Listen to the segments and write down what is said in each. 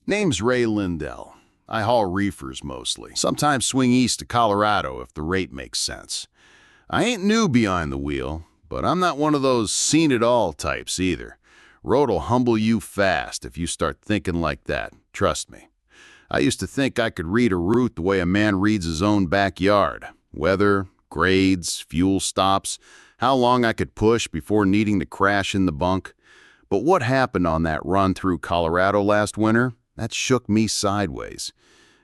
Name's Ray Lindell. I haul reefers mostly. Sometimes swing east to Colorado if the rate makes sense. I ain't new behind the wheel, but I'm not one of those seen-it-all types either. Road'll humble you fast if you start thinking like that, trust me. I used to think I could read a route the way a man reads his own backyard. Weather, grades, fuel stops, how long I could push before needing to crash in the bunk. But what happened on that run through Colorado last winter? That shook me sideways.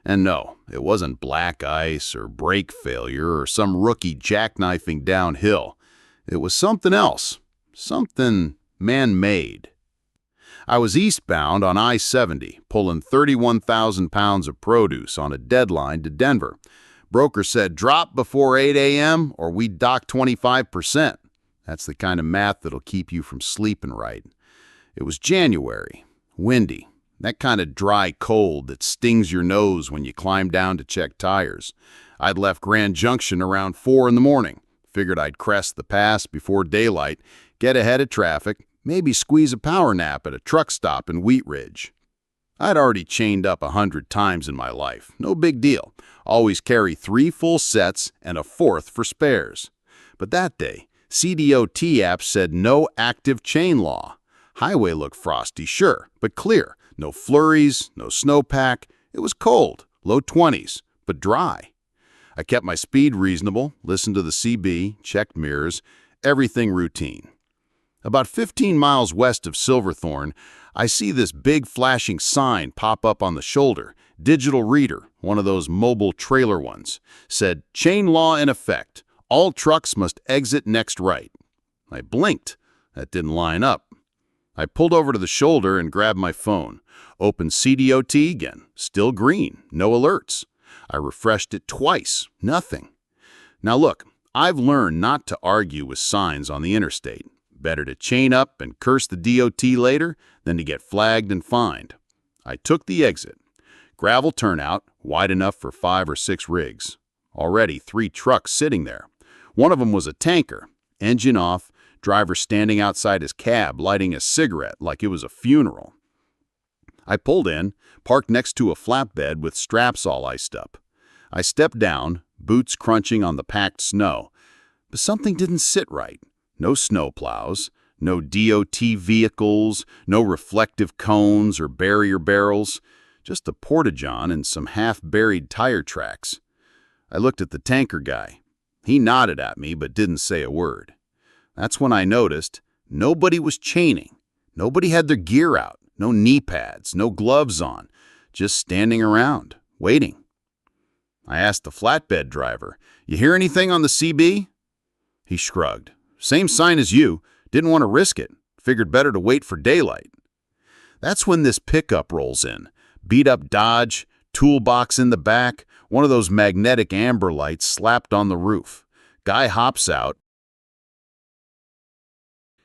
And no, it wasn't black ice or brake failure or some rookie jackknifing downhill. It was something else, something man-made. I was eastbound on I-70, pulling 31,000 pounds of produce on a deadline to Denver. Broker said drop before 8 a.m. or we dock 25%. That's the kind of math that'll keep you from sleeping right. It was January, windy. That kind of dry cold that stings your nose when you climb down to check tires. I'd left Grand Junction around 4 in the morning. Figured I'd crest the pass before daylight, get ahead of traffic, maybe squeeze a power nap at a truck stop in Wheat Ridge. I'd already chained up 100 times in my life. No big deal. Always carry 3 full sets and a 4th for spares. But that day, CDOT app said no active chain law. Highway looked frosty, sure, but clear. No flurries, no snowpack. It was cold, low 20s, but dry. I kept my speed reasonable, listened to the CB, checked mirrors, everything routine. About 15 miles west of Silverthorne, I see this big flashing sign pop up on the shoulder. Digital reader, one of those mobile trailer ones, said, "Chain law in effect. All trucks must exit next right." I blinked. That didn't line up. I pulled over to the shoulder and grabbed my phone. Opened CDOT again. Still green. No alerts. I refreshed it twice. Nothing. Now look, I've learned not to argue with signs on the interstate. Better to chain up and curse the DOT later than to get flagged and fined. I took the exit. Gravel turnout, wide enough for 5 or 6 rigs. Already 3 trucks sitting there. One of them was a tanker. Engine off. Driver standing outside his cab, lighting a cigarette like it was a funeral. I pulled in, parked next to a flatbed with straps all iced up. I stepped down, boots crunching on the packed snow. But something didn't sit right. No snowplows, no DOT vehicles, no reflective cones or barrier barrels, just a porta-john and some half-buried tire tracks. I looked at the tanker guy. He nodded at me but didn't say a word. That's when I noticed nobody was chaining. Nobody had their gear out, no knee pads, no gloves on, just standing around, waiting. I asked the flatbed driver, "You hear anything on the CB?" He shrugged. "Same sign as you. Didn't want to risk it. Figured better to wait for daylight." That's when this pickup rolls in. Beat up Dodge, toolbox in the back, one of those magnetic amber lights slapped on the roof. Guy hops out.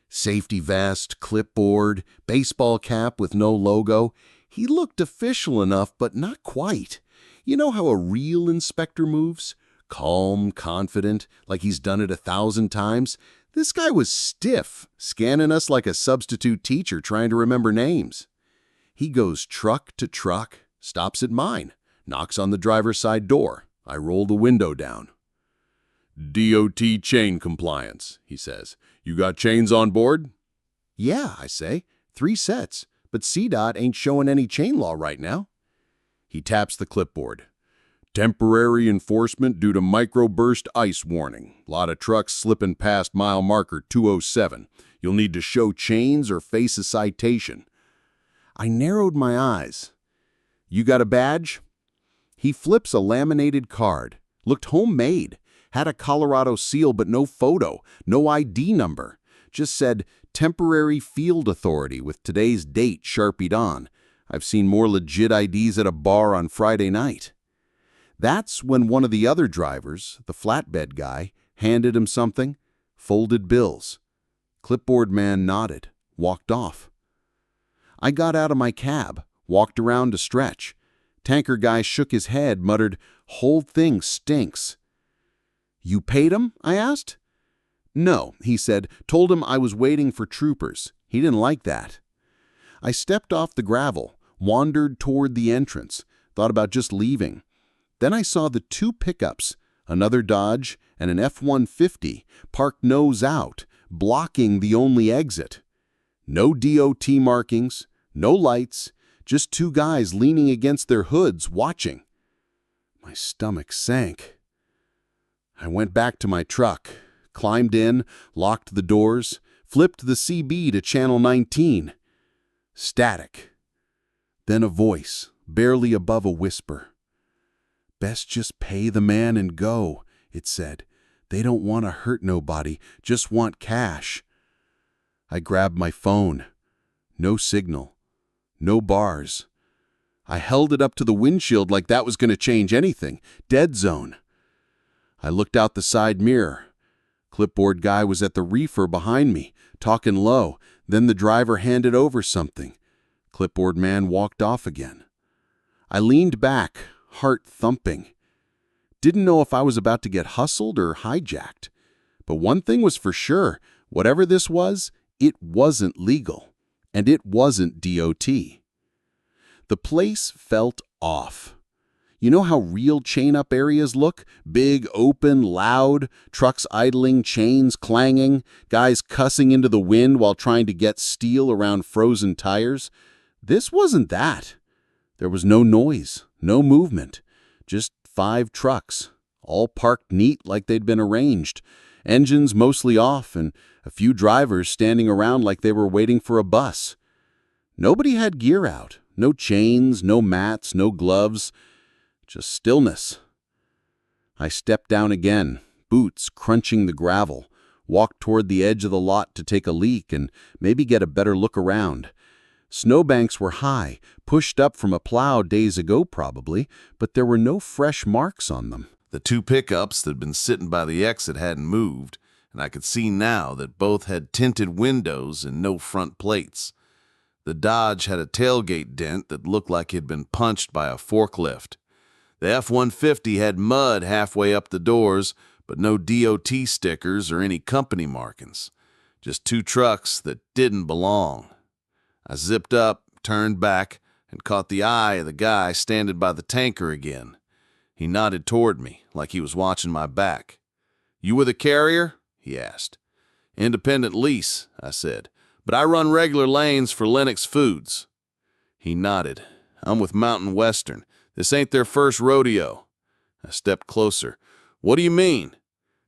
Safety vest, clipboard, baseball cap with no logo. He looked official enough, but not quite. You know how a real inspector moves? Calm, confident, like he's done it 1,000 times. This guy was stiff, scanning us like a substitute teacher trying to remember names. He goes truck to truck, stops at mine, knocks on the driver's side door. I roll the window down. "DOT chain compliance," he says. "You got chains on board?" "Yeah," I say. 3 sets, but CDOT ain't showing any chain law right now. He taps the clipboard. "Temporary enforcement due to microburst ice warning. Lot of trucks slipping past mile marker 207. You'll need to show chains or face a citation." I narrowed my eyes. "You got a badge?" He flips a laminated card. Looked homemade. Had a Colorado seal but no photo, no ID number. Just said, "Temporary Field Authority" with today's date sharpied on. I've seen more legit IDs at a bar on Friday night. That's when one of the other drivers, the flatbed guy, handed him something. Folded bills. Clipboard man nodded, walked off. I got out of my cab, walked around to stretch. Tanker guy shook his head, muttered, "Whole thing stinks." "You paid him?" I asked. "No," he said. "Told him I was waiting for troopers. He didn't like that." I stepped off the gravel, wandered toward the entrance, thought about just leaving. Then I saw the two pickups, another Dodge and an F-150, parked nose out, blocking the only exit. No DOT markings, no lights, just two guys leaning against their hoods, watching. My stomach sank. I went back to my truck, climbed in, locked the doors, flipped the CB to channel 19. Static. Then a voice, barely above a whisper. "Best just pay the man and go," it said. "They don't want to hurt nobody, just want cash." I grabbed my phone. No signal. No bars. I held it up to the windshield like that was going to change anything. Dead zone. I looked out the side mirror. Clipboard guy was at the reefer behind me, talking low. Then the driver handed over something. Clipboard man walked off again. I leaned back, heart thumping. Didn't know if I was about to get hustled or hijacked. But one thing was for sure, whatever this was, it wasn't legal. And it wasn't DOT. The place felt off. You know how real chain-up areas look? Big, open, loud, trucks idling, chains clanging, guys cussing into the wind while trying to get steel around frozen tires. This wasn't that. There was no noise, no movement, just 5 trucks, all parked neat like they'd been arranged, engines mostly off, and a few drivers standing around like they were waiting for a bus. Nobody had gear out, no chains, no mats, no gloves, just stillness. I stepped down again, boots crunching the gravel, walked toward the edge of the lot to take a leak and maybe get a better look around. Snowbanks were high, pushed up from a plow days ago probably, but there were no fresh marks on them. The 2 pickups that had been sitting by the exit hadn't moved, and I could see now that both had tinted windows and no front plates. The Dodge had a tailgate dent that looked like it had been punched by a forklift. The F-150 had mud halfway up the doors, but no DOT stickers or any company markings. Just 2 trucks that didn't belong. I zipped up, turned back, and caught the eye of the guy standing by the tanker again. He nodded toward me, like he was watching my back. "You with a carrier?" he asked. "Independent lease," I said, "but I run regular lanes for Lennox Foods." He nodded. "I'm with Mountain Western. This ain't their first rodeo." I stepped closer. "What do you mean?"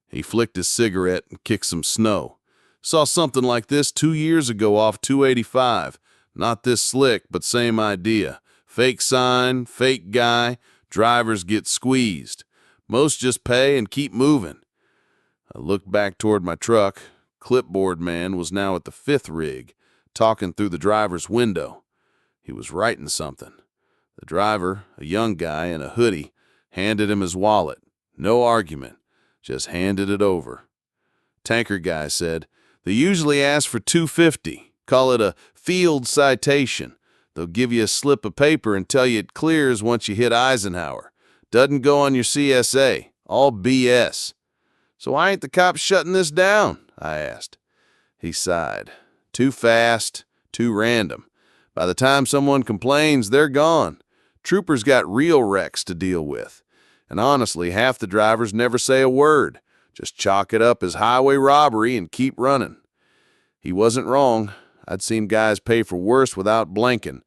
He flicked his cigarette and kicked some snow. "Saw something like this 2 years ago off 285. Not this slick, but same idea. Fake sign, fake guy, drivers get squeezed. Most just pay and keep moving." I looked back toward my truck. Clipboard man was now at the 5th rig, talking through the driver's window. He was writing something. The driver, a young guy in a hoodie, handed him his wallet. No argument, just handed it over. Tanker guy said, "They usually ask for $250. Call it a field citation. They'll give you a slip of paper and tell you it clears once you hit Eisenhower. Doesn't go on your CSA. All BS." "So why ain't the cops shutting this down?" I asked. He sighed. "Too fast, too random. By the time someone complains, they're gone. Troopers got real wrecks to deal with. And honestly, half the drivers never say a word. Just chalk it up as highway robbery and keep running." He wasn't wrong. I'd seen guys pay for worse without blinking.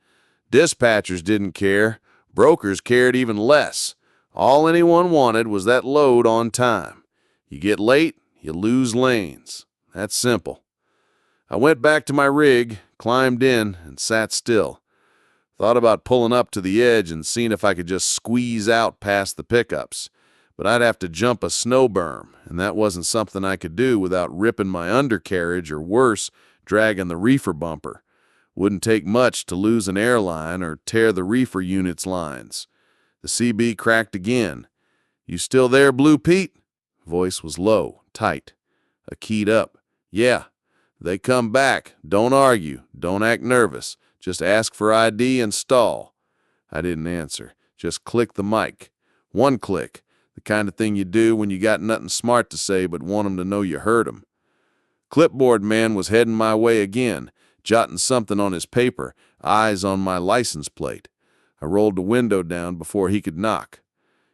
Dispatchers didn't care. Brokers cared even less. All anyone wanted was that load on time. You get late, you lose lanes. That's simple. I went back to my rig, climbed in, and sat still. Thought about pulling up to the edge and seeing if I could just squeeze out past the pickups. But I'd have to jump a snow berm, and that wasn't something I could do without ripping my undercarriage or worse, dragging the reefer bumper. Wouldn't take much to lose an airline or tear the reefer unit's lines. The CB cracked again. "You still there, Blue Pete?" Voice was low, tight. I keyed up. "Yeah." "They come back. Don't argue. Don't act nervous. Just ask for ID and stall." I didn't answer. Just clicked the mic. One click. The kind of thing you do when you got nothing smart to say but want 'em to know you heard 'em. Clipboard man was heading my way again, jotting something on his paper. eyes on my license plate. I rolled the window down before he could knock.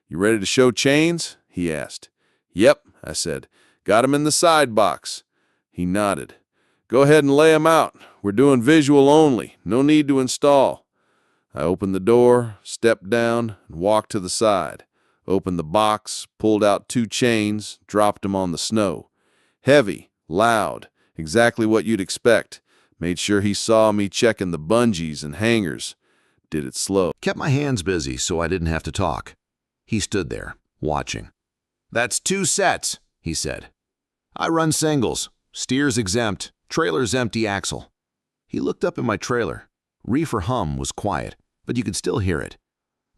"You ready to show chains?" he asked. "Yep," I said. "Got 'em in the side box." He nodded. "Go ahead and lay 'em out. We're doing visual only. No need to install." I opened the door, stepped down, and walked to the side. Opened the box, pulled out 2 chains, dropped them on the snow. Heavy, loud, exactly what you'd expect. Made sure he saw me checking the bungees and hangers. Did it slow. Kept my hands busy so I didn't have to talk. He stood there, watching. "That's 2 sets," he said. "I run singles. Steer's exempt. Trailer's empty axle." He looked up at my trailer. Reefer hum was quiet, but you could still hear it.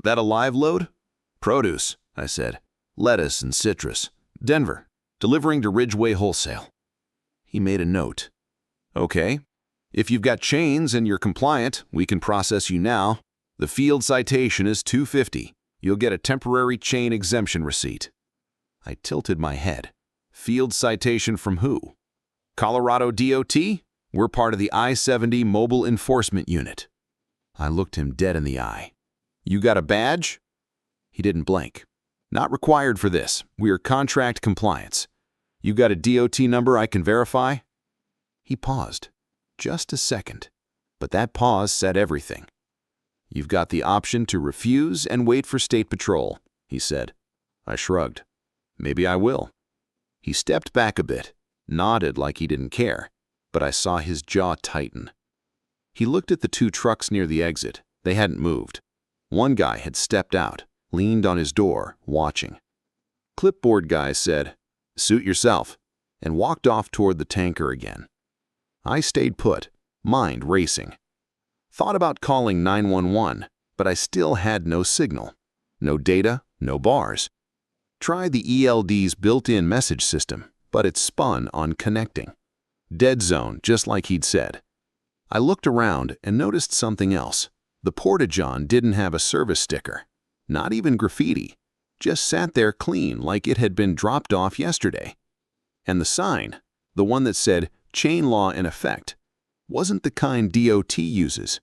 "That a live load?" "Produce," I said. "Lettuce and citrus. Denver. Delivering to Ridgeway Wholesale." He made a note. "Okay. If you've got chains and you're compliant, we can process you now. The field citation is $250. You'll get a temporary chain exemption receipt." I tilted my head. Field citation from who? Colorado DOT? We're part of the I-70 Mobile Enforcement Unit. I looked him dead in the eye. "You got a badge?" He didn't blink. "Not required for this. We are contract compliance. You got a DOT number I can verify?" He paused. Just a second. But that pause said everything. "You've got the option to refuse and wait for State Patrol," he said. I shrugged. "Maybe I will." He stepped back a bit, nodded like he didn't care, but I saw his jaw tighten. He looked at the 2 trucks near the exit. They hadn't moved. One guy had stepped out, leaned on his door, watching. Clipboard guy said, "Suit yourself," and walked off toward the tanker again. I stayed put, mind racing. Thought about calling 911, but I still had no signal. No data, no bars. Tried the ELD's built-in message system, but it spun on connecting. Dead zone, just like he'd said. I looked around and noticed something else. The Porta-John didn't have a service sticker. Not even graffiti. Just sat there clean like it had been dropped off yesterday. And the sign, the one that said, "Chain law in effect," wasn't the kind DOT uses.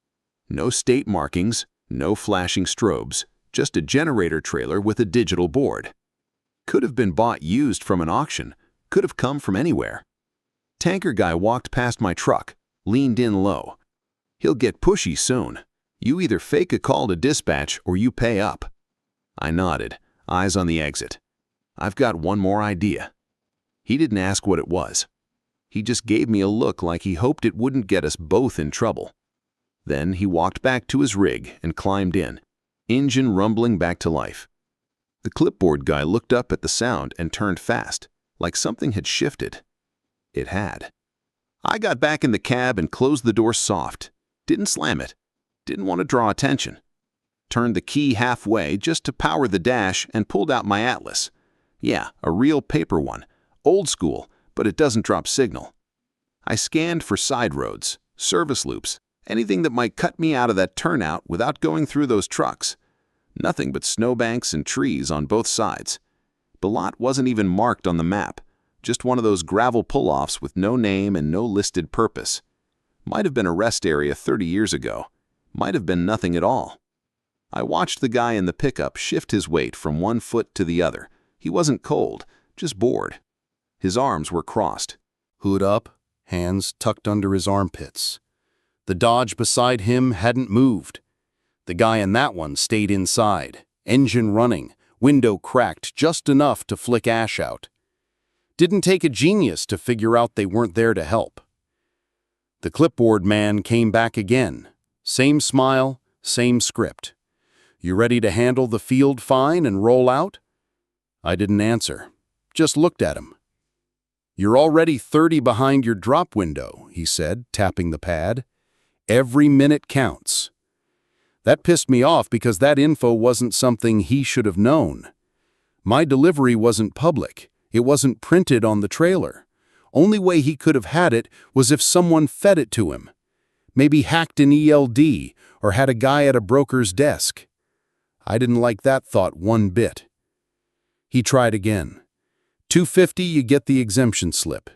No state markings, no flashing strobes, just a generator trailer with a digital board. Could have been bought used from an auction, could have come from anywhere. Tanker guy walked past my truck, leaned in low. "He'll get pushy soon. You either fake a call to dispatch or you pay up." I nodded, eyes on the exit. "I've got one more idea." He didn't ask what it was. He just gave me a look like he hoped it wouldn't get us both in trouble. Then he walked back to his rig and climbed in, engine rumbling back to life. The clipboard guy looked up at the sound and turned fast, like something had shifted. It had. I got back in the cab and closed the door soft. Didn't slam it. Didn't want to draw attention. Turned the key halfway just to power the dash and pulled out my atlas. Yeah, a real paper one. Old school, but it doesn't drop signal. I scanned for side roads, service loops, anything that might cut me out of that turnout without going through those trucks. Nothing but snowbanks and trees on both sides. The lot wasn't even marked on the map, just one of those gravel pull-offs with no name and no listed purpose. Might have been a rest area 30 years ago. Might have been nothing at all. I watched the guy in the pickup shift his weight from one foot to the other. He wasn't cold, just bored. His arms were crossed. Hood up, hands tucked under his armpits. The Dodge beside him hadn't moved. The guy in that one stayed inside, engine running, window cracked just enough to flick ash out. Didn't take a genius to figure out they weren't there to help. The clipboard man came back again. Same smile, same script. "You ready to handle the field fine and roll out?" I didn't answer, just looked at him. "You're already 30 behind your drop window," he said, tapping the pad. "Every minute counts." That pissed me off because that info wasn't something he should have known. My delivery wasn't public. It wasn't printed on the trailer. Only way he could have had it was if someone fed it to him. Maybe hacked an ELD or had a guy at a broker's desk. I didn't like that thought one bit. He tried again. $250, you get the exemption slip.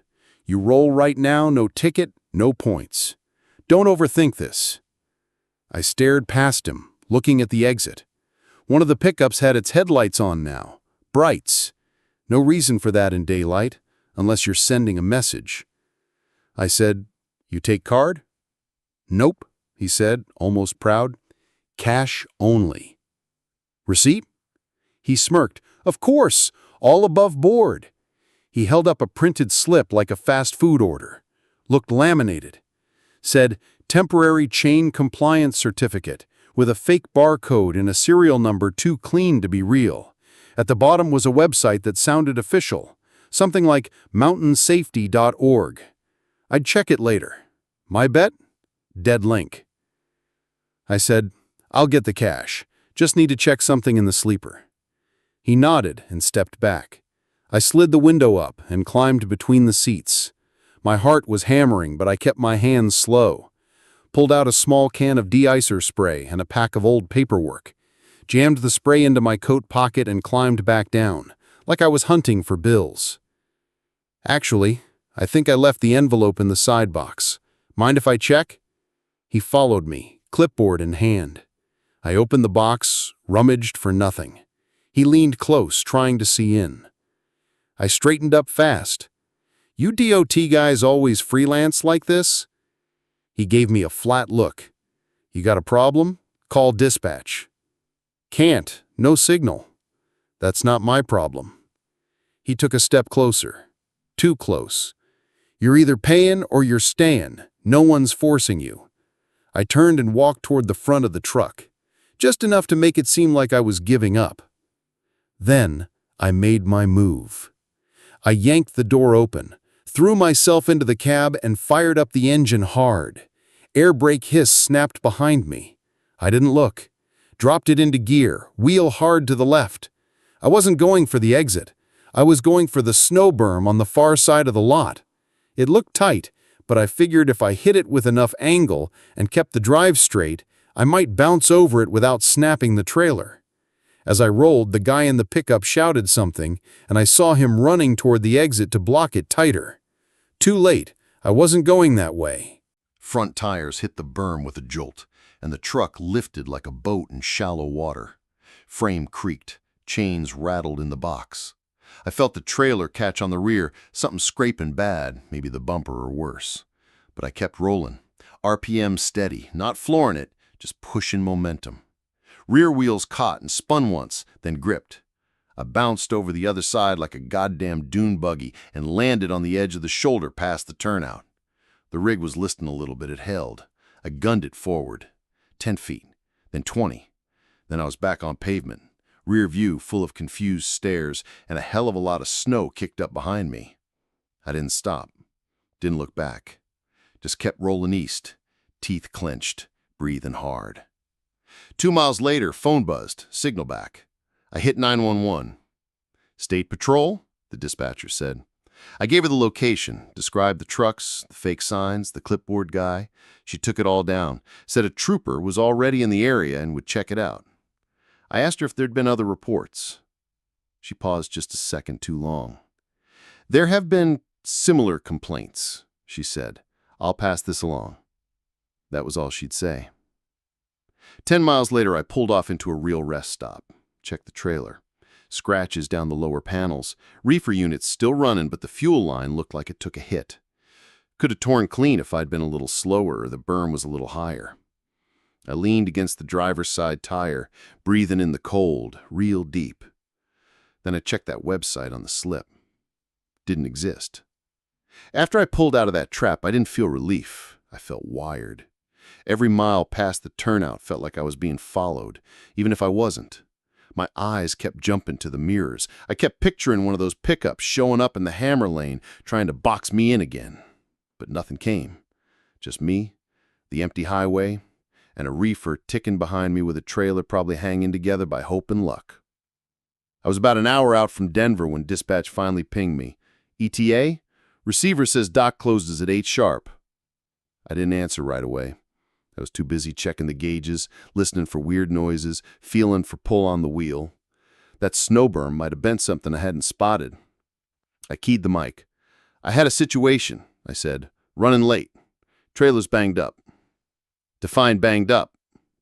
You roll right now, no ticket, no points. Don't overthink this. I stared past him, looking at the exit. One of the pickups had its headlights on now. Brights. No reason for that in daylight, unless you're sending a message. I said, "You take card?" "Nope," he said, almost proud. "Cash only." "Receipt?" He smirked. "Of course, all above board." He held up a printed slip like a fast food order. Looked laminated. Said, "Temporary chain compliance certificate," with a fake barcode and a serial number too clean to be real. At the bottom was a website that sounded official, something like mountainsafety.org. I'd check it later. My bet? Dead link. I said, "I'll get the cash. Just need to check something in the sleeper." He nodded and stepped back. I slid the window up and climbed between the seats. My heart was hammering, but I kept my hands slow. Pulled out a small can of de-icer spray and a pack of old paperwork. Jammed the spray into my coat pocket and climbed back down, like I was hunting for bills. "Actually, I think I left the envelope in the side box. Mind if I check?" He followed me, clipboard in hand. I opened the box, rummaged for nothing. He leaned close, trying to see in. I straightened up fast. "You DOT guys always freelance like this?" He gave me a flat look. "You got a problem? Call dispatch." "Can't. No signal." "That's not my problem." He took a step closer. Too close. "You're either paying or you're staying. No one's forcing you." I turned and walked toward the front of the truck, just enough to make it seem like I was giving up. Then I made my move. I yanked the door open, threw myself into the cab, and fired up the engine hard. Air brake hiss snapped behind me. I didn't look. Dropped it into gear, wheel hard to the left. I wasn't going for the exit. I was going for the snow berm on the far side of the lot. It looked tight, but I figured if I hit it with enough angle and kept the drive straight, I might bounce over it without snapping the trailer. As I rolled, the guy in the pickup shouted something, and I saw him running toward the exit to block it tighter. Too late. I wasn't going that way. Front tires hit the berm with a jolt, and the truck lifted like a boat in shallow water. Frame creaked, chains rattled in the box. I felt the trailer catch on the rear, something scraping bad, maybe the bumper or worse. But I kept rolling, RPM steady, not flooring it, just pushing momentum. Rear wheels caught and spun once, then gripped. I bounced over the other side like a goddamn dune buggy and landed on the edge of the shoulder past the turnout. The rig was listing a little, but it held. I gunned it forward. 10 feet, then 20. Then I was back on pavement. Rear view full of confused stares and a hell of a lot of snow kicked up behind me. I didn't stop. Didn't look back. Just kept rolling east, teeth clenched, breathing hard. 2 miles later, phone buzzed, signal back. I hit 911. "State Patrol?" the dispatcher said. I gave her the location, described the trucks, the fake signs, the clipboard guy. She took it all down, said a trooper was already in the area and would check it out. I asked her if there'd been other reports. She paused just a second too long. "There have been similar complaints," she said. "I'll pass this along." That was all she'd say. 10 miles later, I pulled off into a real rest stop. Checked the trailer. Scratches down the lower panels. Reefer units still running, but the fuel line looked like it took a hit. Could have torn clean if I'd been a little slower or the berm was a little higher. I leaned against the driver's side tire, breathing in the cold, real deep. Then I checked that website on the slip. Didn't exist. After I pulled out of that trap, I didn't feel relief. I felt wired. Every mile past the turnout felt like I was being followed, even if I wasn't. My eyes kept jumping to the mirrors. I kept picturing one of those pickups showing up in the hammer lane, trying to box me in again. But nothing came. Just me, the empty highway, and a reefer ticking behind me with a trailer probably hanging together by hope and luck. I was about an hour out from Denver when dispatch finally pinged me. "ETA? Receiver says dock closes at 8 sharp. I didn't answer right away. I was too busy checking the gauges, listening for weird noises, feeling for pull on the wheel. That snow berm might have been something I hadn't spotted. I keyed the mic. "I had a situation," I said. "Running late. Trailer's banged up." "Define banged up."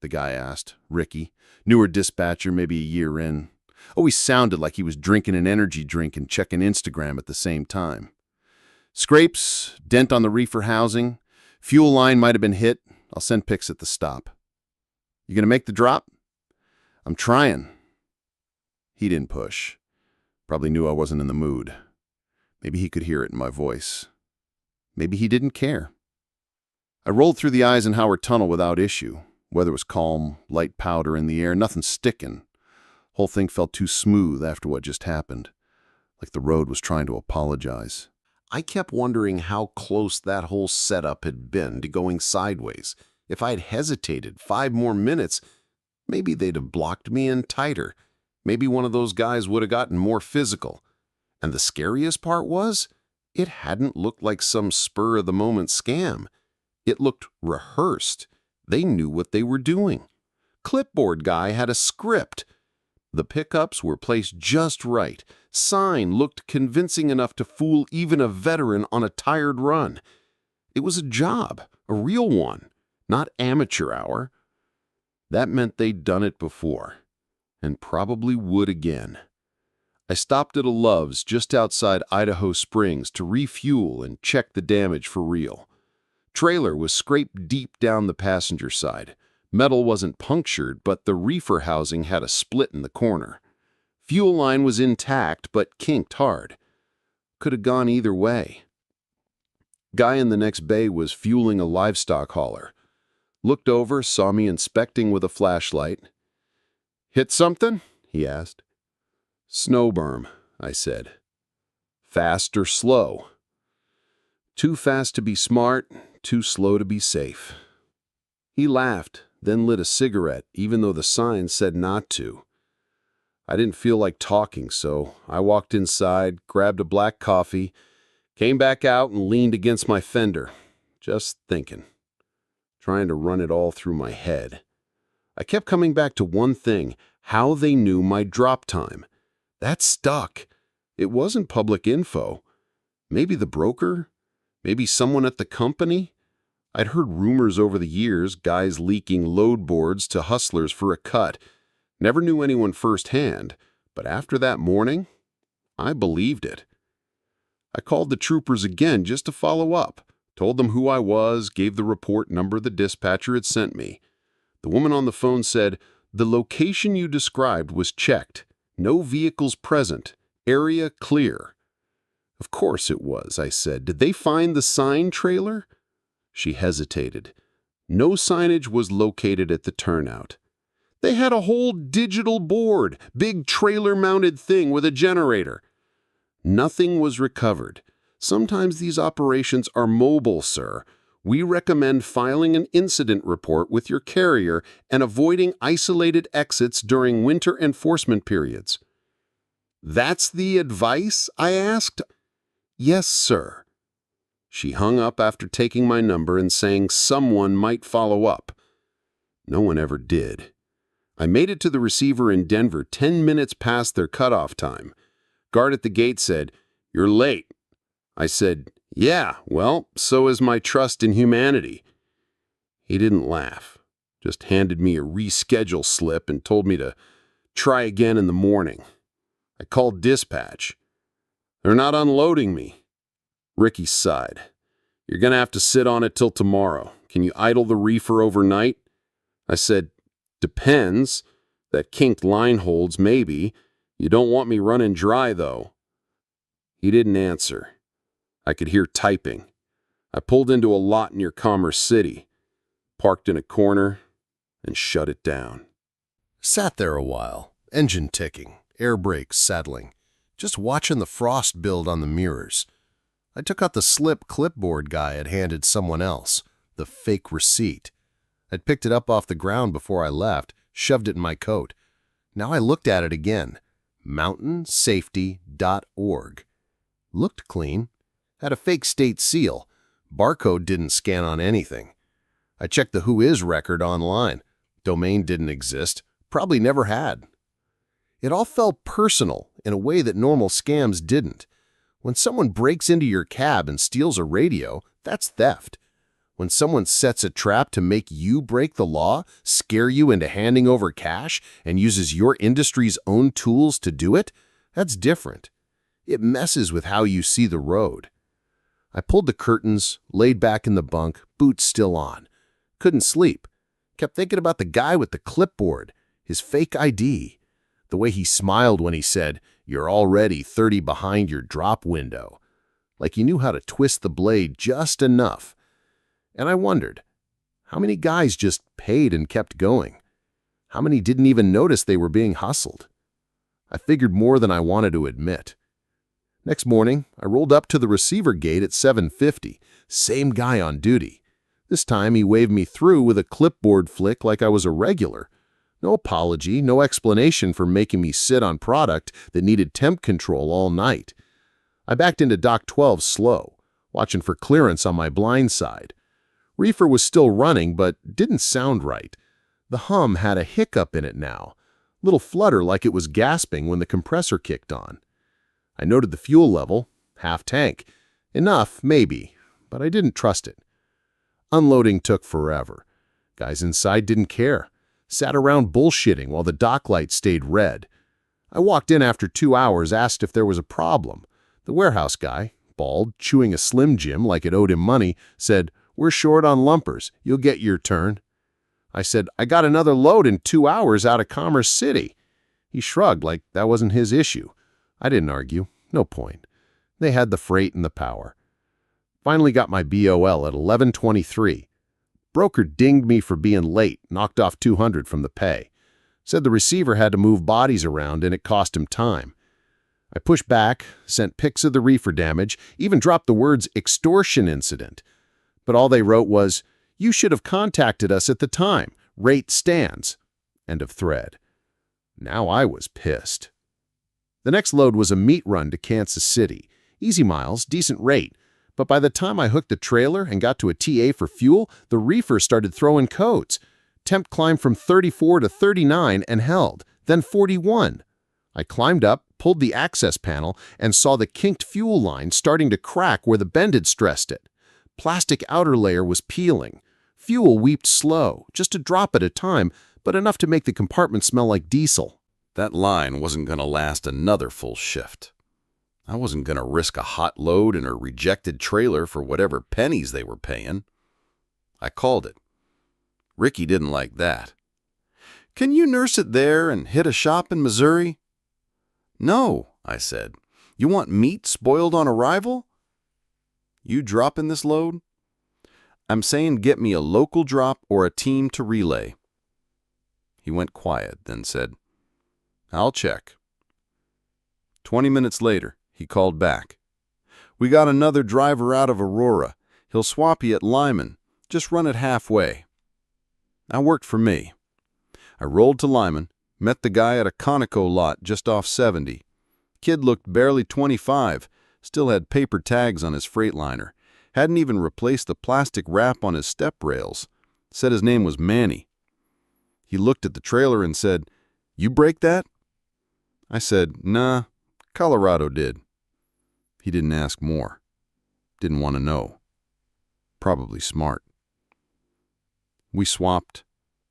the guy asked. Ricky, newer dispatcher, maybe a year in. Always sounded like he was drinking an energy drink and checking Instagram at the same time. Scrapes, dent on the reefer housing, fuel line might have been hit. I'll send pics at the stop. You gonna make the drop? I'm trying. He didn't push. Probably knew I wasn't in the mood. Maybe he could hear it in my voice. Maybe he didn't care. I rolled through the Eisenhower Tunnel without issue. Weather was calm, light powder in the air, nothing sticking. Whole thing felt too smooth after what just happened, like the road was trying to apologize. I kept wondering how close that whole setup had been to going sideways. If I had hesitated 5 more minutes, maybe they'd have blocked me in tighter. Maybe one of those guys would have gotten more physical. And the scariest part was, it hadn't looked like some spur-of-the-moment scam. It looked rehearsed. They knew what they were doing. Clipboard guy had a script. The pickups were placed just right. Sign looked convincing enough to fool even a veteran on a tired run. It was a job, a real one, not amateur hour. That meant they'd done it before, and probably would again. I stopped at a Love's just outside Idaho Springs to refuel and check the damage for real. Trailer was scraped deep down the passenger side. Metal wasn't punctured, but the reefer housing had a split in the corner. Fuel line was intact, but kinked hard. Could have gone either way. Guy in the next bay was fueling a livestock hauler. Looked over, saw me inspecting with a flashlight. "Hit something?" he asked. "Snow berm," I said. "Fast or slow?" "Too fast to be smart, too slow to be safe." He laughed, then lit a cigarette, even though the sign said not to. I didn't feel like talking, so I walked inside, grabbed a black coffee, came back out and leaned against my fender, just thinking, trying to run it all through my head. I kept coming back to one thing, how they knew my drop time. That stuck. It wasn't public info. Maybe the broker? Maybe someone at the company? I'd heard rumors over the years, guys leaking load boards to hustlers for a cut. Never knew anyone firsthand, but after that morning, I believed it. I called the troopers again just to follow up, told them who I was, gave the report number the dispatcher had sent me. The woman on the phone said, "The location you described was checked. No vehicles present. Area clear." "Of course it was," I said. "Did they find the sign trailer?" She hesitated. No signage was located at the turnout. They had a whole digital board, big trailer-mounted thing with a generator. Nothing was recovered. Sometimes these operations are mobile, sir. We recommend filing an incident report with your carrier and avoiding isolated exits during winter enforcement periods. "That's the advice?" I asked. "Yes, sir." She hung up after taking my number and saying someone might follow up. No one ever did. I made it to the receiver in Denver 10 minutes past their cutoff time. Guard at the gate said, "You're late." I said, "Yeah, well, so is my trust in humanity." He didn't laugh, just handed me a reschedule slip and told me to try again in the morning. I called dispatch. "They're not unloading me." Ricky sighed. "You're going to have to sit on it till tomorrow. Can you idle the reefer overnight?" I said, "Depends. That kinked line holds, maybe. You don't want me running dry, though." He didn't answer. I could hear typing. I pulled into a lot near Commerce City, parked in a corner, and shut it down. Sat there a while, engine ticking, air brakes settling, just watching the frost build on the mirrors. I took out the slip clipboard guy had handed someone else, the fake receipt. I'd picked it up off the ground before I left, shoved it in my coat. Now I looked at it again. mountainsafety.org. Looked clean. Had a fake state seal. Barcode didn't scan on anything. I checked the Whois record online. Domain didn't exist. Probably never had. It all felt personal in a way that normal scams didn't. When someone breaks into your cab and steals a radio, that's theft. When someone sets a trap to make you break the law, scare you into handing over cash, and uses your industry's own tools to do it, that's different. It messes with how you see the road. I pulled the curtains, laid back in the bunk, boots still on. Couldn't sleep. Kept thinking about the guy with the clipboard, his fake ID, the way he smiled when he said, "You're already 30 behind your drop window," like he knew how to twist the blade just enough. And I wondered, how many guys just paid and kept going? How many didn't even notice they were being hustled? I figured more than I wanted to admit. Next morning, I rolled up to the receiver gate at 7:50, same guy on duty. This time he waved me through with a clipboard flick like I was a regular. No apology, no explanation for making me sit on product that needed temp control all night. I backed into Dock 12 slow, watching for clearance on my blind side. Reefer was still running, but didn't sound right. The hum had a hiccup in it now, little flutter like it was gasping when the compressor kicked on. I noted the fuel level, half tank. Enough, maybe, but I didn't trust it. Unloading took forever. Guys inside didn't care. Sat around bullshitting while the dock light stayed red. I walked in after 2 hours, asked if there was a problem. The warehouse guy, bald, chewing a Slim Jim like it owed him money, said, "We're short on lumpers. You'll get your turn." I said, "I got another load in 2 hours out of Commerce City." He shrugged like that wasn't his issue. I didn't argue. No point. They had the freight and the power. Finally got my BOL at 11:23. Broker dinged me for being late, knocked off $200 from the pay. Said the receiver had to move bodies around and it cost him time. I pushed back, sent pics of the reefer damage, even dropped the words extortion incident. But all they wrote was, "You should have contacted us at the time. Rate stands." End of thread. Now I was pissed. The next load was a meat run to Kansas City. Easy miles, decent rate. But by the time I hooked the trailer and got to a TA for fuel, the reefer started throwing codes. Temp climbed from 34 to 39 and held, then 41. I climbed up, pulled the access panel, and saw the kinked fuel line starting to crack where the bend had stressed it. Plastic outer layer was peeling. Fuel weeped slow, just a drop at a time, but enough to make the compartment smell like diesel. That line wasn't going to last another full shift. I wasn't going to risk a hot load in a rejected trailer for whatever pennies they were paying. I called it. Ricky didn't like that. "Can you nurse it there and hit a shop in Missouri?" "No," I said. "You want meat spoiled on arrival?" "You dropping this load?" "I'm saying get me a local drop or a team to relay." He went quiet, then said, "I'll check." 20 minutes later, he called back. "We got another driver out of Aurora. He'll swap you at Lyman. Just run it halfway." That worked for me. I rolled to Lyman, met the guy at a Conoco lot just off 70. Kid looked barely 25, still had paper tags on his Freightliner, hadn't even replaced the plastic wrap on his step rails. Said his name was Manny. He looked at the trailer and said, "You break that?" I said, "Nah, Colorado did." He didn't ask more. Didn't want to know. Probably smart. We swapped,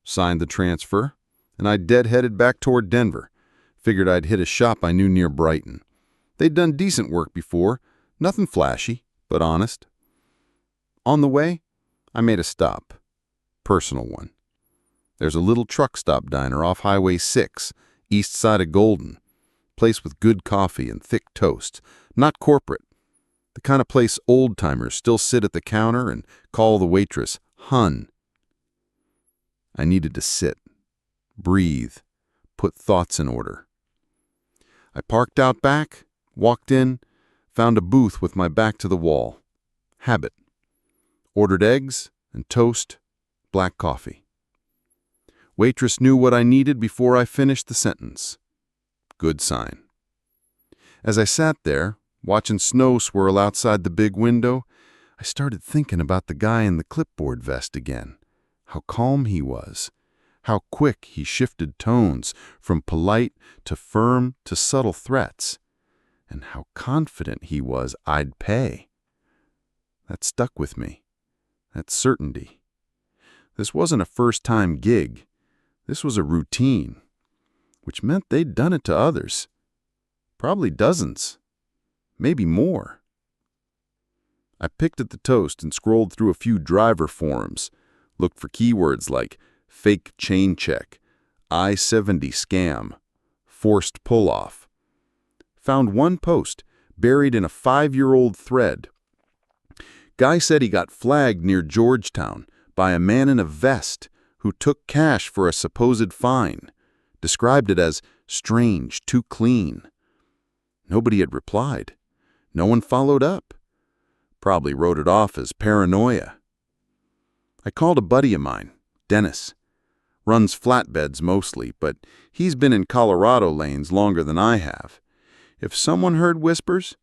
signed the transfer, and I dead-headed back toward Denver. Figured I'd hit a shop I knew near Brighton. They'd done decent work before, nothing flashy, but honest. On the way, I made a stop. Personal one. There's a little truck stop diner off Highway 6, east side of Golden. Place with good coffee and thick toast. Not corporate. The kind of place old-timers still sit at the counter and call the waitress Hun. I needed to sit, breathe, put thoughts in order. I parked out back, walked in, found a booth with my back to the wall. Habit. Ordered eggs and toast, black coffee. Waitress knew what I needed before I finished the sentence. Good sign. As I sat there, watching snow swirl outside the big window, I started thinking about the guy in the clipboard vest again. How calm he was. How quick he shifted tones from polite to firm to subtle threats. And how confident he was I'd pay. That stuck with me. that certainty. This wasn't a first-time gig. This was a routine, which meant they'd done it to others. Probably dozens, maybe more. I picked at the toast and scrolled through a few driver forums, looked for keywords like fake chain check, I-70 scam, forced pull-off. Found one post buried in a 5-year-old thread. Guy said he got flagged near Georgetown by a man in a vest who took cash for a supposed fine, described it as strange, too clean. Nobody had replied. No one followed up. Probably wrote it off as paranoia. I called a buddy of mine, Dennis. Runs flatbeds mostly, but he's been in Colorado lanes longer than I have. If someone heard whispers,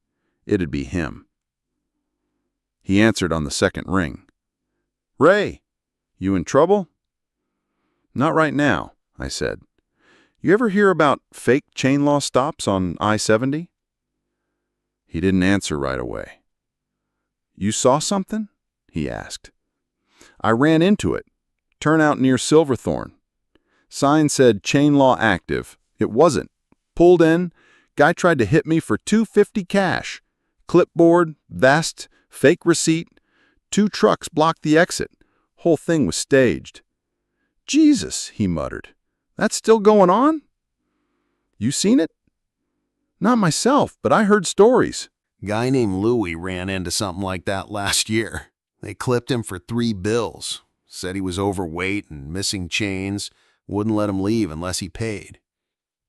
it'd be him. He answered on the second ring. "Ray, you in trouble?" "Not right now," I said. "You ever hear about fake chain law stops on I-70? He didn't answer right away. "You saw something?" he asked. "I ran into it. Turnout near Silverthorne. Sign said chain law active. It wasn't. Pulled in. Guy tried to hit me for $250 cash. Clipboard, vest, fake receipt. 2 trucks blocked the exit. Whole thing was staged." "Jesus," he muttered. "That's still going on?" "You seen it?" "Not myself, but I heard stories." Guy named Louie ran into something like that last year. They clipped him for 3 bills. Said he was overweight and missing chains. Wouldn't let him leave unless he paid.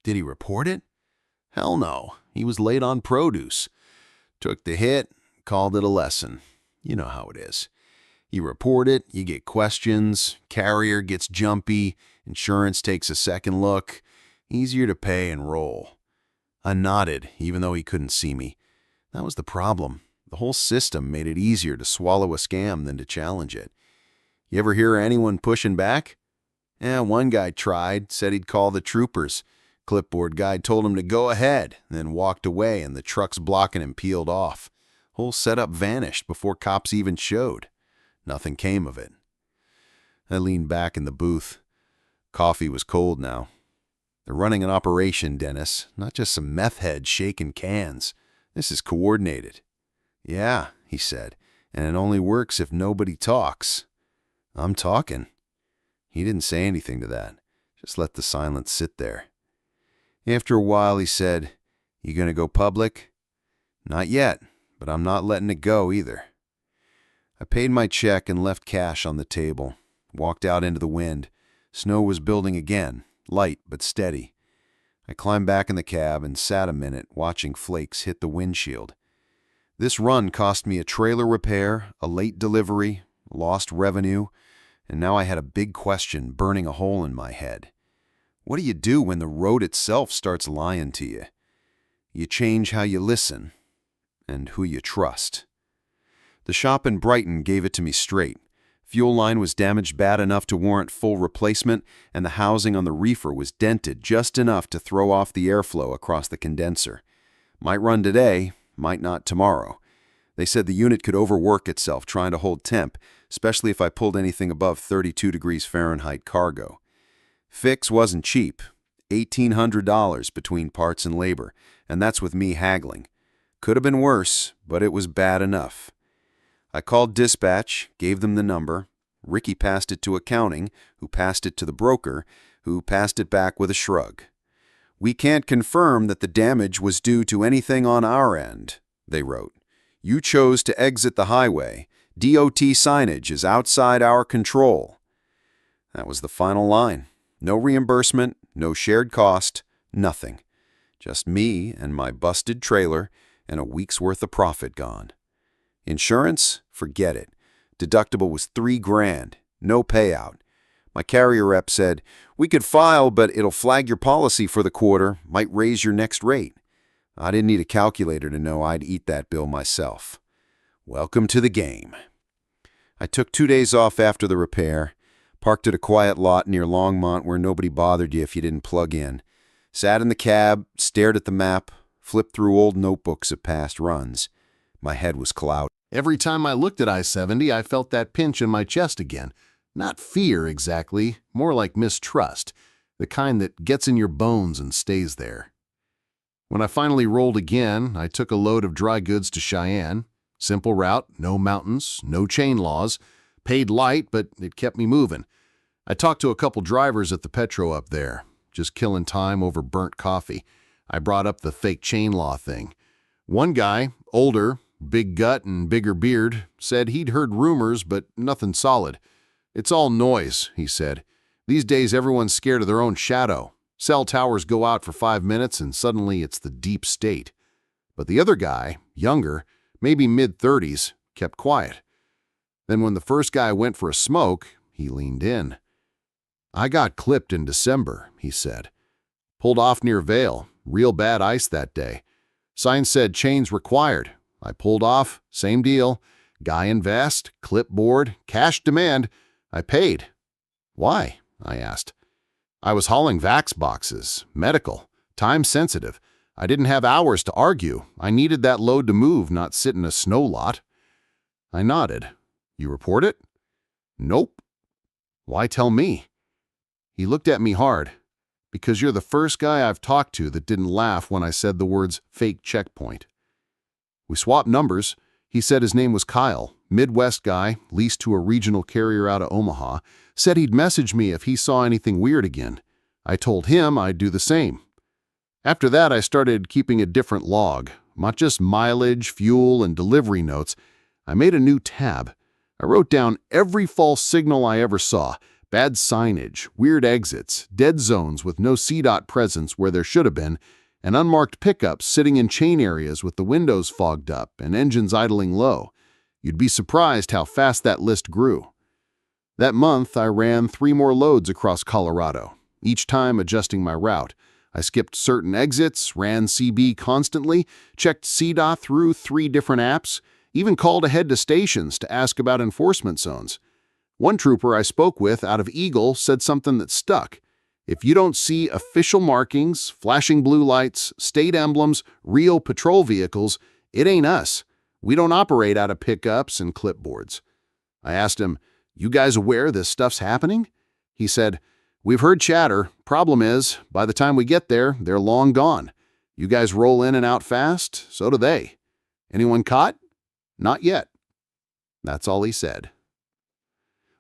Did he report it? Hell no. He was late on produce. Took the hit, called it a lesson. You know how it is. You report it, you get questions, carrier gets jumpy, insurance takes a second look. Easier to pay and roll. I nodded, even though he couldn't see me. That was the problem. The whole system made it easier to swallow a scam than to challenge it. You ever hear anyone pushing back? One guy tried, said he'd call the troopers. Clipboard guy told him to go ahead, then walked away and the trucks blocking him peeled off. Whole setup vanished before cops even showed. Nothing came of it. I leaned back in the booth. Coffee was cold now. They're running an operation, Dennis, not just some meth heads shaking cans. This is coordinated. "Yeah," he said, "and it only works if nobody talks." "I'm talking." He didn't say anything to that, just let the silence sit there. After a while, he said, "You gonna go public?" "Not yet, but I'm not letting it go either." I paid my check and left cash on the table, walked out into the wind. Snow was building again, light but steady. I climbed back in the cab and sat a minute watching flakes hit the windshield. This run cost me a trailer repair, a late delivery, lost revenue, and now I had a big question burning a hole in my head. What do you do when the road itself starts lying to you? You change how you listen and who you trust. The shop in Brighton gave it to me straight. Fuel line was damaged bad enough to warrant full replacement, and the housing on the reefer was dented just enough to throw off the airflow across the condenser. Might run today, might not tomorrow. They said the unit could overwork itself trying to hold temp, especially if I pulled anything above 32 degrees Fahrenheit cargo. Fix wasn't cheap, $1,800 between parts and labor, and that's with me haggling. Could have been worse, but it was bad enough. I called dispatch, gave them the number. Ricky passed it to accounting, who passed it to the broker, who passed it back with a shrug. "We can't confirm that the damage was due to anything on our end," they wrote. "You chose to exit the highway. DOT signage is outside our control." That was the final line. No reimbursement, no shared cost, nothing. Just me and my busted trailer and a week's worth of profit gone. Insurance? Forget it. Deductible was $3,000. No payout. My carrier rep said, "We could file, but it'll flag your policy for the quarter, might raise your next rate." I didn't need a calculator to know I'd eat that bill myself. Welcome to the game. I took 2 days off after the repair, parked at a quiet lot near Longmont where nobody bothered you if you didn't plug in, sat in the cab, stared at the map, flipped through old notebooks of past runs. My head was clouded. Every time I looked at I-70, I felt that pinch in my chest again. Not fear exactly, more like mistrust, the kind that gets in your bones and stays there. When I finally rolled again, I took a load of dry goods to Cheyenne. Simple route, no mountains, no chain laws. Paid light, but it kept me moving. I talked to a couple drivers at the Petro up there, just killing time over burnt coffee. I brought up the fake chain law thing. One guy, older, big gut and bigger beard, said he'd heard rumors, but nothing solid. It's all noise, he said. These days everyone's scared of their own shadow. Cell towers go out for 5 minutes and suddenly it's the deep state. But the other guy, younger, maybe mid-30s, kept quiet. Then when the first guy went for a smoke, he leaned in. I got clipped in December, he said. Pulled off near Vail, real bad ice that day. Sign said chains required. I pulled off, same deal. Guy in vest, clipboard, cash demand. I paid. Why? I asked. I was hauling Vax boxes, medical, time sensitive. I didn't have hours to argue. I needed that load to move, not sit in a snow lot. I nodded. You report it? Nope. Why tell me? He looked at me hard. Because you're the first guy I've talked to that didn't laugh when I said the words fake checkpoint. We swapped numbers. He said his name was Kyle, Midwest guy, leased to a regional carrier out of Omaha, said he'd message me if he saw anything weird again. I told him I'd do the same. After that, I started keeping a different log, not just mileage, fuel, and delivery notes. I made a new tab. I wrote down every false signal I ever saw, bad signage, weird exits, dead zones with no CDOT presence where there should have been, and unmarked pickups sitting in chain areas with the windows fogged up and engines idling low. You'd be surprised how fast that list grew. That month, I ran 3 more loads across Colorado, each time adjusting my route. I skipped certain exits, ran CB constantly, checked CDOT through 3 different apps, even called ahead to stations to ask about enforcement zones. One trooper I spoke with out of Eagle said something that stuck. If you don't see official markings, flashing blue lights, state emblems, real patrol vehicles, it ain't us. We don't operate out of pickups and clipboards. I asked him, you guys aware this stuff's happening? He said, we've heard chatter. Problem is, by the time we get there, they're long gone. You guys roll in and out fast, so do they. Anyone caught? Not yet. That's all he said.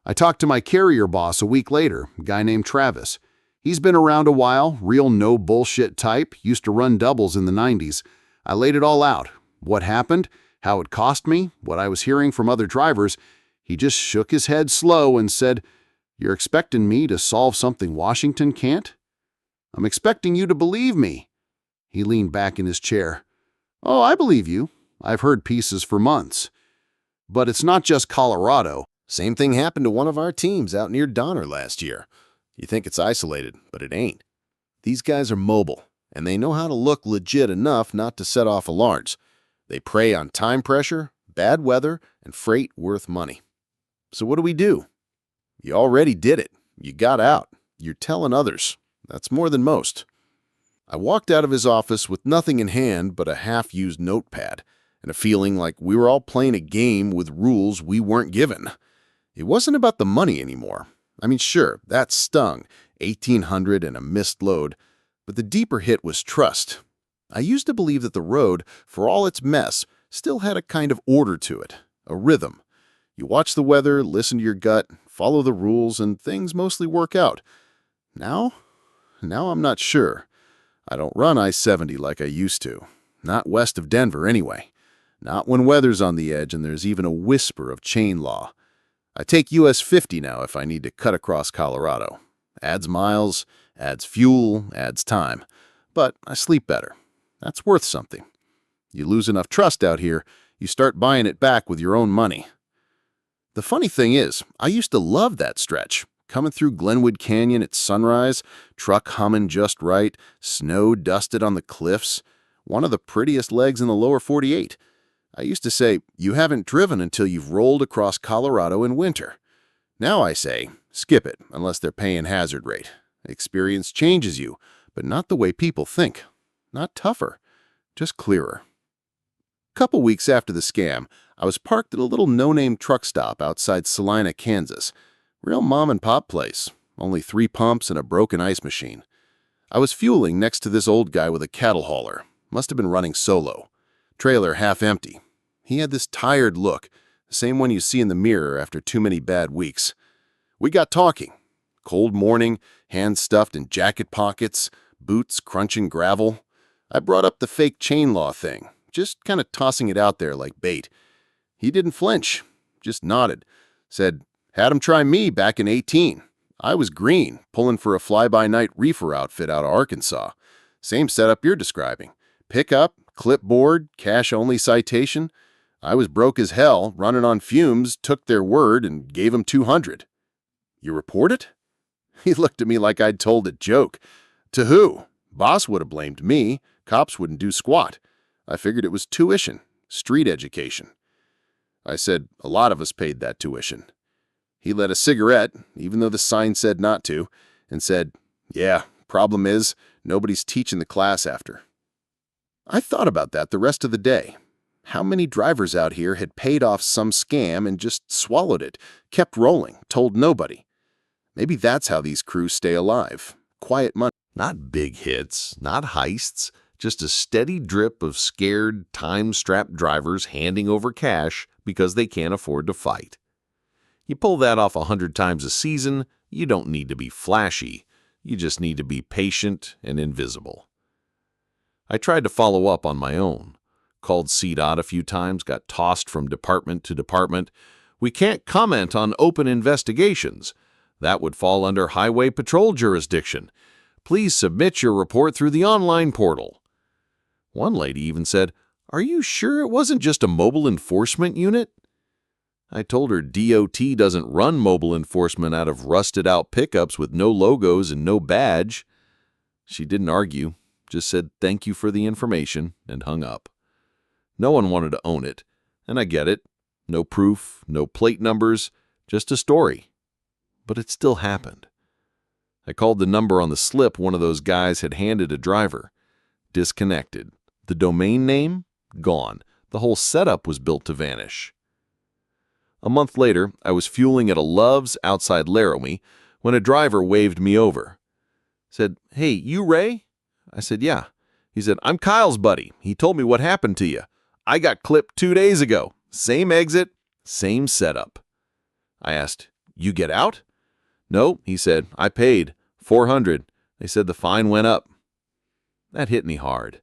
I talked to my carrier boss a week later, a guy named Travis. He's been around a while, real no bullshit type, used to run doubles in the 90s. I laid it all out. What happened, how it cost me, what I was hearing from other drivers. He just shook his head slow and said, you're expecting me to solve something Washington can't? I'm expecting you to believe me. He leaned back in his chair. Oh, I believe you. I've heard pieces for months. But it's not just Colorado. Same thing happened to one of our teams out near Donner last year. You think it's isolated, but it ain't. These guys are mobile, and they know how to look legit enough not to set off alarms. They prey on time pressure, bad weather, and freight worth money. So what do? You already did it. You got out. You're telling others. That's more than most. I walked out of his office with nothing in hand but a half-used notepad and a feeling like we were all playing a game with rules we weren't given. It wasn't about the money anymore. I mean, sure, that stung, $1,800 and a missed load, but the deeper hit was trust. I used to believe that the road, for all its mess, still had a kind of order to it, a rhythm. You watch the weather, listen to your gut, follow the rules, and things mostly work out. Now I'm not sure. I don't run I-70 like I used to. Not west of Denver, anyway. Not when weather's on the edge and there's even a whisper of chain law. I take US 50 now if I need to cut across Colorado. Adds miles, adds fuel, adds time. But I sleep better. That's worth something. You lose enough trust out here, you start buying it back with your own money. The funny thing is, I used to love that stretch. Coming through Glenwood Canyon at sunrise, truck humming just right, snow dusted on the cliffs. One of the prettiest legs in the lower 48. I used to say, you haven't driven until you've rolled across Colorado in winter. Now I say, skip it, unless they're paying hazard rate. Experience changes you, but not the way people think. Not tougher, just clearer. Couple weeks after the scam, I was parked at a little no-name truck stop outside Salina, Kansas. Real mom-and-pop place. Only 3 pumps and a broken ice machine. I was fueling next to this old guy with a cattle hauler. Must have been running solo. Trailer half empty. He had this tired look, the same one you see in the mirror after too many bad weeks. We got talking. Cold morning, hands stuffed in jacket pockets, boots crunching gravel. I brought up the fake chain law thing, just kind of tossing it out there like bait. He didn't flinch, just nodded. Said, had him try me back in 18. I was green, pulling for a fly-by-night reefer outfit out of Arkansas. Same setup you're describing. Pickup, clipboard, cash-only citation. I was broke as hell, running on fumes, took their word, and gave him $200. You report it? He looked at me like I'd told a joke. To who? Boss would have blamed me. Cops wouldn't do squat. I figured it was tuition, street education. I said a lot of us paid that tuition. He lit a cigarette, even though the sign said not to, and said, yeah, problem is, nobody's teaching the class after. I thought about that the rest of the day. How many drivers out here had paid off some scam and just swallowed it, kept rolling, told nobody? Maybe that's how these crews stay alive. Quiet money. Not big hits, not heists, just a steady drip of scared, time-strapped drivers handing over cash because they can't afford to fight. You pull that off 100 times a season, you don't need to be flashy. You just need to be patient and invisible. I tried to follow up on my own. Called CDOT a few times, got tossed from department to department. We can't comment on open investigations. That would fall under highway patrol jurisdiction. Please submit your report through the online portal. One lady even said, are you sure it wasn't just a mobile enforcement unit? I told her DOT doesn't run mobile enforcement out of rusted-out pickups with no logos and no badge. She didn't argue, just said thank you for the information and hung up. No one wanted to own it, and I get it. No proof, no plate numbers, just a story. But it still happened. I called the number on the slip one of those guys had handed a driver. Disconnected. The domain name? Gone. The whole setup was built to vanish. A month later, I was fueling at a Love's outside Laramie when a driver waved me over. Said, hey, you Ray? I said, yeah. He said, I'm Kyle's buddy. He told me what happened to you. I got clipped 2 days ago. Same exit, same setup. I asked, you get out? No, he said, I paid. $400. They said the fine went up. That hit me hard.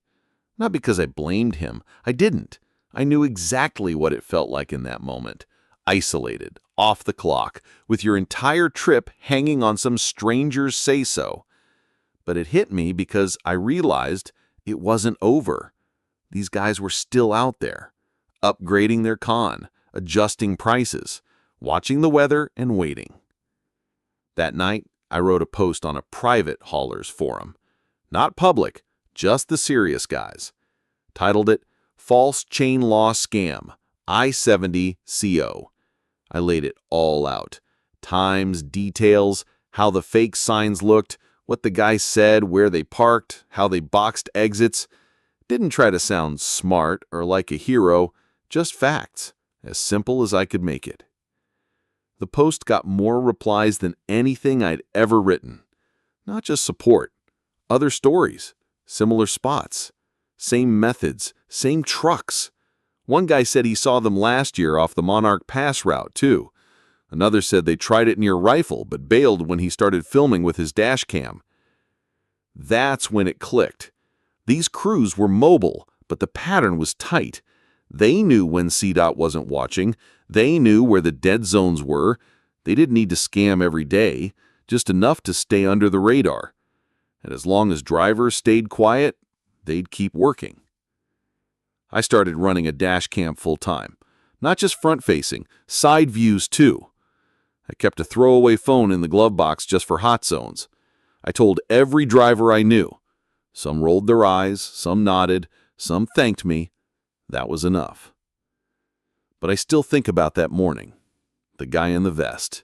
Not because I blamed him. I didn't. I knew exactly what it felt like in that moment. Isolated, off the clock, with your entire trip hanging on some stranger's say-so. But it hit me because I realized it wasn't over. These guys were still out there, upgrading their con, adjusting prices, watching the weather and waiting. That night, I wrote a post on a private haulers forum. Not public, just the serious guys. Titled it, False Chain Law Scam, I-70 CO. I laid it all out. Times, details, how the fake signs looked, what the guy said, where they parked, how they boxed exits. Didn't try to sound smart or like a hero, just facts, as simple as I could make it. The post got more replies than anything I'd ever written. Not just support, other stories, similar spots, same methods, same trucks. One guy said he saw them last year off the Monarch Pass route, too. Another said they tried it near Rifle, but bailed when he started filming with his dash cam. That's when it clicked. These crews were mobile, but the pattern was tight. They knew when CDOT wasn't watching. They knew where the dead zones were. They didn't need to scam every day, just enough to stay under the radar. And as long as drivers stayed quiet, they'd keep working. I started running a dash cam full-time. Not just front-facing, side views too. I kept a throwaway phone in the glove box just for hot zones. I told every driver I knew. Some rolled their eyes, some nodded, some thanked me. That was enough. But I still think about that morning. The guy in the vest.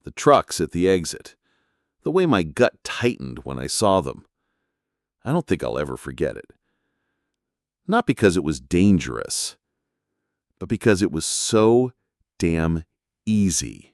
The trucks at the exit. The way my gut tightened when I saw them. I don't think I'll ever forget it. Not because it was dangerous, but because it was so damn easy.